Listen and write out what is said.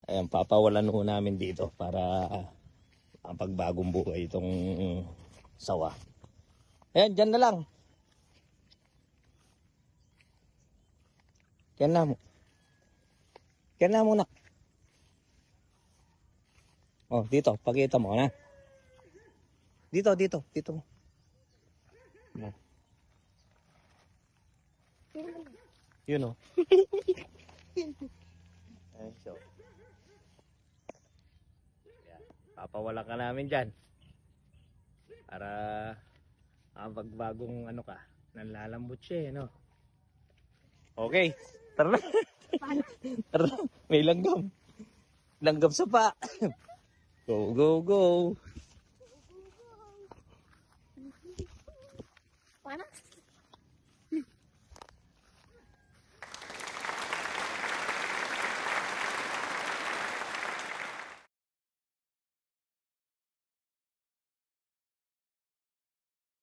Ayan, papawalan ho namin dito para pagbagong buhay itong sawa. Ayan, dyan na lang. Yan na mo. Yan na muna. Oh, dito. Pakita mo na. Dito. Dito mo. Oh. Yun o. Ayan, so. Ayan. Papawala ka namin dyan. Para pagbagong ano ka. Nanlalambot siya no. Okay. Tara na. Tara na. May langgam. Langgam sa pa. Go.